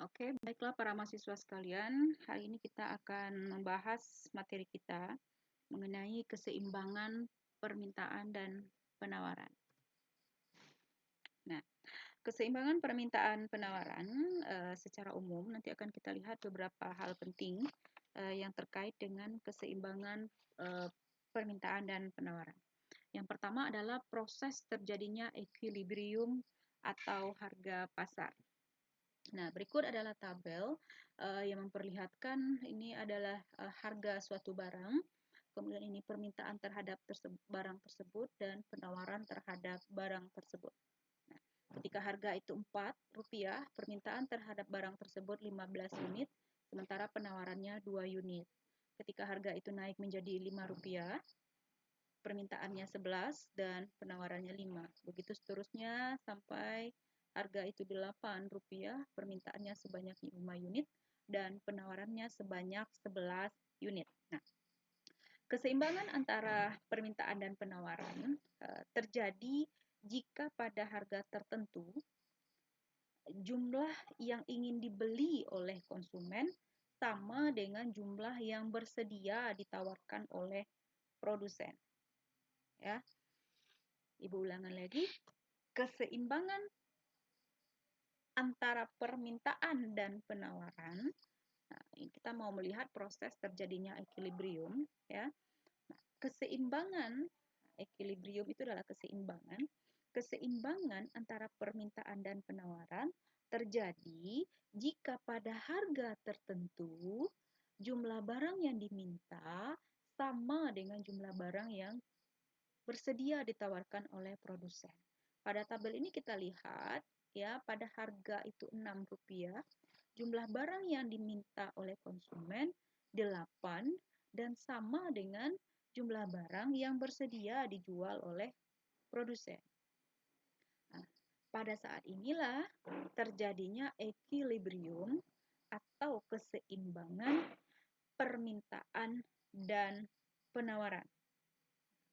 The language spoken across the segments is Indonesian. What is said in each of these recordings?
Oke, baiklah para mahasiswa sekalian, hari ini kita akan membahas materi kita mengenai keseimbangan permintaan dan penawaran. Nah, keseimbangan permintaan penawaran secara umum nanti akan kita lihat beberapa hal penting yang terkait dengan keseimbangan permintaan dan penawaran. Yang pertama adalah proses terjadinya equilibrium atau harga pasar. Nah, berikut adalah tabel yang memperlihatkan ini adalah harga suatu barang, kemudian ini permintaan terhadap barang tersebut dan penawaran terhadap barang tersebut. Nah, ketika harga itu Rp4, permintaan terhadap barang tersebut 15 unit, sementara penawarannya 2 unit. Ketika harga itu naik menjadi Rp5, permintaannya 11 dan penawarannya 5. Begitu seterusnya sampai harga itu Rp8, permintaannya sebanyak 5 unit dan penawarannya sebanyak 11 unit. Nah, keseimbangan antara permintaan dan penawaran terjadi jika pada harga tertentu jumlah yang ingin dibeli oleh konsumen sama dengan jumlah yang bersedia ditawarkan oleh produsen. Ya, Ibu ulangan lagi, keseimbangan antara permintaan dan penawaran. Nah, ini kita mau melihat proses terjadinya equilibrium, ya. Nah, keseimbangan equilibrium itu adalah keseimbangan. Keseimbangan antara permintaan dan penawaran terjadi jika pada harga tertentu jumlah barang yang diminta sama dengan jumlah barang yang bersedia ditawarkan oleh produsen. Pada tabel ini kita lihat ya, pada harga itu Rp6, jumlah barang yang diminta oleh konsumen 8 dan sama dengan jumlah barang yang bersedia dijual oleh produsen. Nah, pada saat inilah terjadinya equilibrium atau keseimbangan permintaan dan penawaran.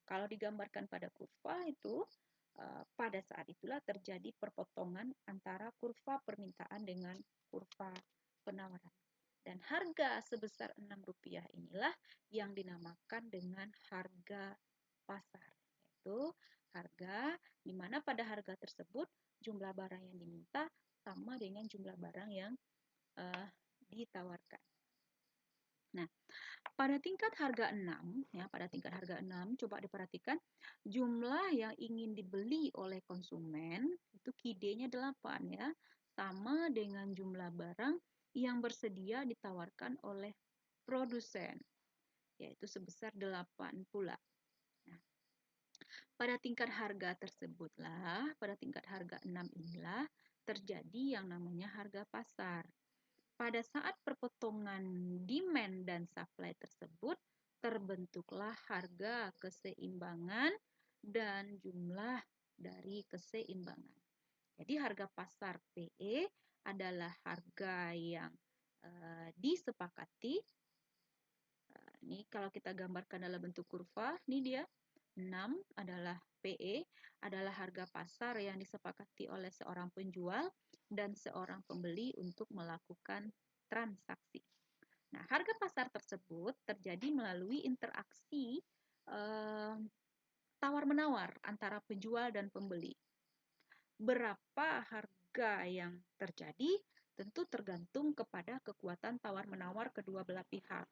Kalau digambarkan pada kurva itu, pada saat itulah terjadi perpotongan antara kurva permintaan dengan kurva penawaran. Dan harga sebesar Rp6 inilah yang dinamakan dengan harga pasar. Yaitu harga di mana pada harga tersebut jumlah barang yang diminta sama dengan jumlah barang yang ditawarkan. Nah, pada tingkat harga 6, ya, pada tingkat harga 6, coba diperhatikan jumlah yang ingin dibeli oleh konsumen itu KID-nya 8 ya, sama dengan jumlah barang yang bersedia ditawarkan oleh produsen, yaitu sebesar 8 pula. Nah, pada tingkat harga tersebutlah, pada tingkat harga 6 inilah terjadi yang namanya harga pasar. Pada saat perpotongan demand dan supply tersebut, terbentuklah harga keseimbangan dan jumlah dari keseimbangan. Jadi harga pasar PE adalah harga yang disepakati. Ini kalau kita gambarkan dalam bentuk kurva, ini dia 6 adalah PE, adalah harga pasar yang disepakati oleh seorang penjual dan seorang pembeli untuk melakukan transaksi. Nah, harga pasar tersebut terjadi melalui interaksi tawar-menawar antara penjual dan pembeli. Berapa harga yang terjadi tentu tergantung kepada kekuatan tawar-menawar kedua belah pihak.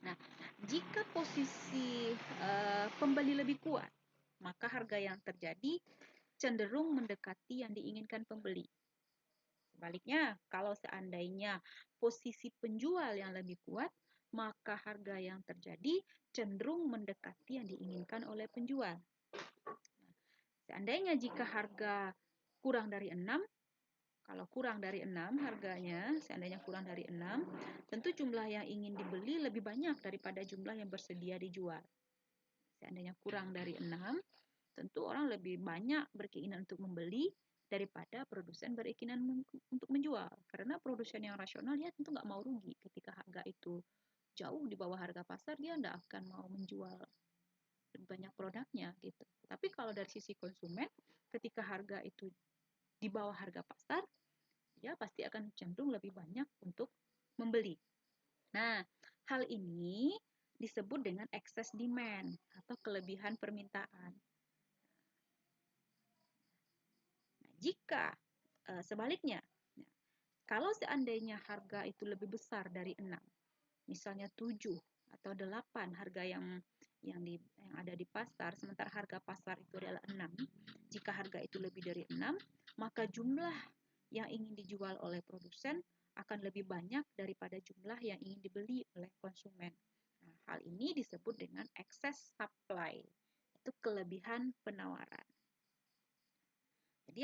Nah, jika posisi pembeli lebih kuat, maka harga yang terjadi cenderung mendekati yang diinginkan pembeli. Sebaliknya, kalau seandainya posisi penjual yang lebih kuat, maka harga yang terjadi cenderung mendekati yang diinginkan oleh penjual. Nah, seandainya jika harga kurang dari 6, kalau kurang dari 6 harganya, seandainya kurang dari 6, tentu jumlah yang ingin dibeli lebih banyak daripada jumlah yang bersedia dijual. Seandainya kurang dari 6, tentu orang lebih banyak berkeinginan untuk membeli daripada produsen berkeinginan untuk menjual. Karena produsen yang rasional dia tentu nggak mau rugi ketika harga itu jauh di bawah harga pasar, dia nggak akan mau menjual lebih banyak produknya gitu. Tapi kalau dari sisi konsumen, ketika harga itu di bawah harga pasar, ya pasti akan cenderung lebih banyak untuk membeli. Nah, hal ini disebut dengan excess demand atau kelebihan permintaan. Nah, jika sebaliknya, kalau seandainya harga itu lebih besar dari 6, misalnya 7 atau 8 harga yang ada di pasar, sementara harga pasar itu adalah 6. Jika harga itu lebih dari 6, maka jumlah yang ingin dijual oleh produsen akan lebih banyak daripada jumlah yang ingin dibeli oleh konsumen. Nah, hal ini disebut dengan excess supply. Itu kelebihan penawaran. Jadi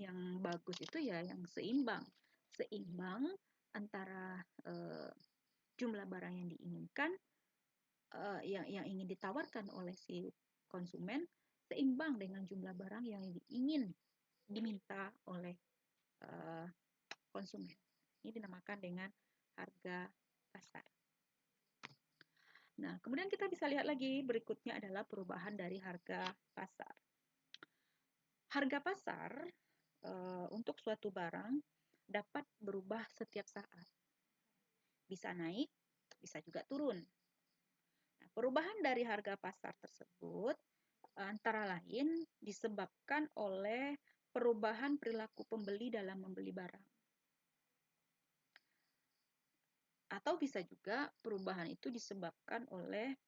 yang bagus itu ya yang seimbang. Seimbang antara jumlah barang yang diinginkan, yang ingin ditawarkan oleh si konsumen, seimbang dengan jumlah barang yang ingin diminta oleh konsumen. Ini dinamakan dengan harga pasar. Nah, kemudian kita bisa lihat lagi berikutnya adalah perubahan dari harga pasar. Harga pasar untuk suatu barang dapat berubah setiap saat. Bisa naik, bisa juga turun. Nah, perubahan dari harga pasar tersebut antara lain disebabkan oleh perubahan perilaku pembeli dalam membeli barang. Atau bisa juga perubahan itu disebabkan oleh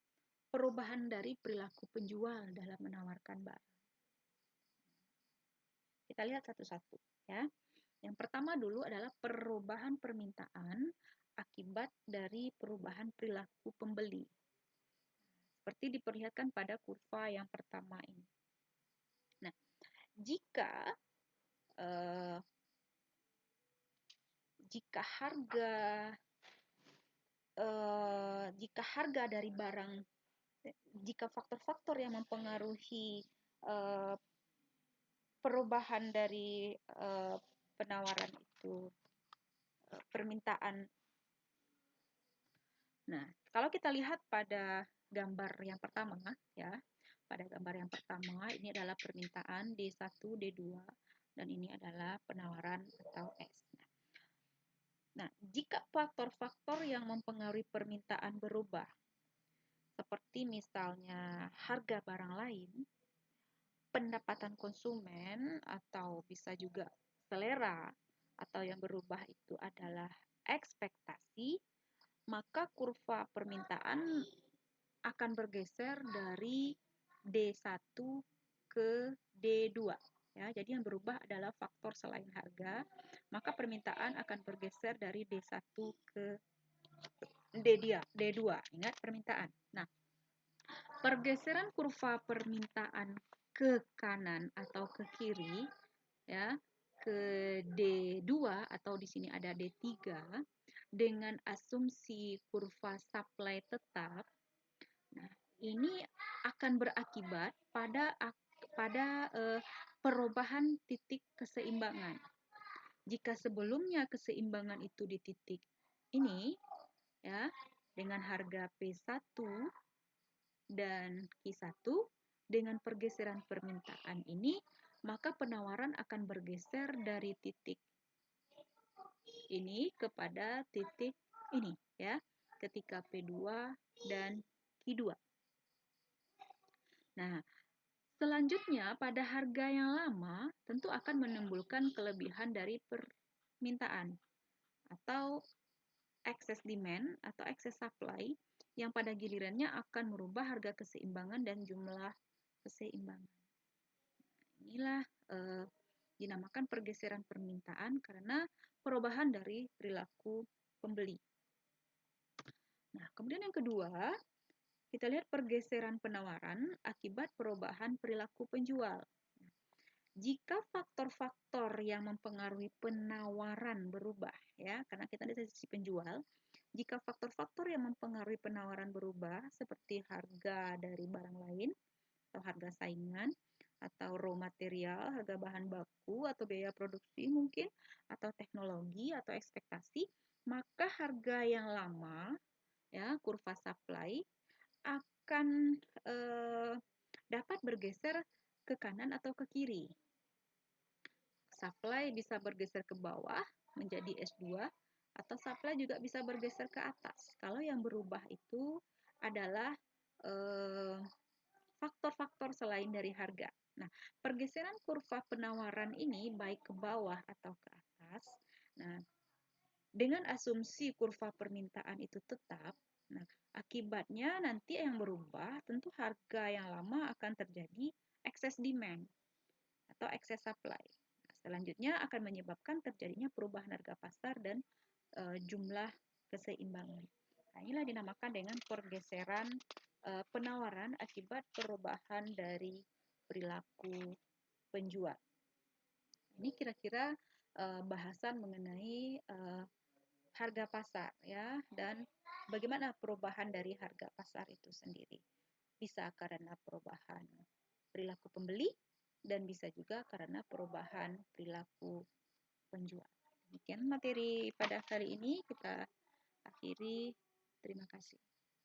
perubahan dari perilaku penjual dalam menawarkan barang. Kita lihat satu-satu ya. Yang pertama dulu adalah perubahan permintaan akibat dari perubahan perilaku pembeli. Seperti diperlihatkan pada kurva yang pertama ini. Nah, jika harga dari barang, jika faktor-faktor yang mempengaruhi perubahan dari penawaran itu permintaan. Nah, kalau kita lihat pada gambar yang pertama ya, pada gambar yang pertama ini adalah permintaan D1, D2 dan ini adalah penawaran atau S. Nah, jika faktor-faktor yang mempengaruhi permintaan berubah, seperti misalnya harga barang lain, pendapatan konsumen, atau bisa juga selera, atau yang berubah itu adalah ekspektasi, maka kurva permintaan akan bergeser dari D1 ke D2. Ya, jadi yang berubah adalah faktor selain harga, maka permintaan akan bergeser dari D1 ke D2. Ingat permintaan. Nah, pergeseran kurva permintaan ke kanan atau ke kiri ya, ke D2 atau di sini ada D3 dengan asumsi kurva supply tetap. Nah, ini akan berakibat pada perubahan titik keseimbangan. Jika sebelumnya keseimbangan itu di titik ini ya, dengan harga P1 dan Q1 dengan pergeseran permintaan ini, maka penawaran akan bergeser dari titik ini kepada titik ini ya, ketika P2 dan Q2. Nah, selanjutnya pada harga yang lama tentu akan menimbulkan kelebihan dari permintaan atau excess demand atau excess supply yang pada gilirannya akan merubah harga keseimbangan dan jumlah keseimbangan. Inilah dinamakan pergeseran permintaan karena perubahan dari perilaku pembeli. Nah, kemudian yang kedua, kita lihat pergeseran penawaran akibat perubahan perilaku penjual. Jika faktor-faktor yang mempengaruhi penawaran berubah, ya, karena kita dari sisi penjual, jika faktor-faktor yang mempengaruhi penawaran berubah, seperti harga dari barang lain, atau harga saingan, atau raw material, harga bahan baku, atau biaya produksi mungkin, atau teknologi, atau ekspektasi, maka harga yang lama, ya, kurva supply, akan dapat bergeser ke kanan atau ke kiri. Supply bisa bergeser ke bawah menjadi S2 atau supply juga bisa bergeser ke atas. Kalau yang berubah itu adalah faktor-faktor selain dari harga. Nah, pergeseran kurva penawaran ini baik ke bawah atau ke atas. Nah, dengan asumsi kurva permintaan itu tetap, nah akibatnya nanti yang berubah tentu harga yang lama akan terjadi excess demand atau excess supply. Nah, selanjutnya akan menyebabkan terjadinya perubahan harga pasar dan jumlah keseimbangan. Nah, inilah dinamakan dengan pergeseran penawaran akibat perubahan dari perilaku penjual. Ini kira-kira bahasan mengenai harga pasar ya, dan bagaimana perubahan dari harga pasar itu sendiri. Bisa karena perubahan perilaku pembeli dan bisa juga karena perubahan perilaku penjual. Demikian materi pada kali ini kita akhiri. Terima kasih.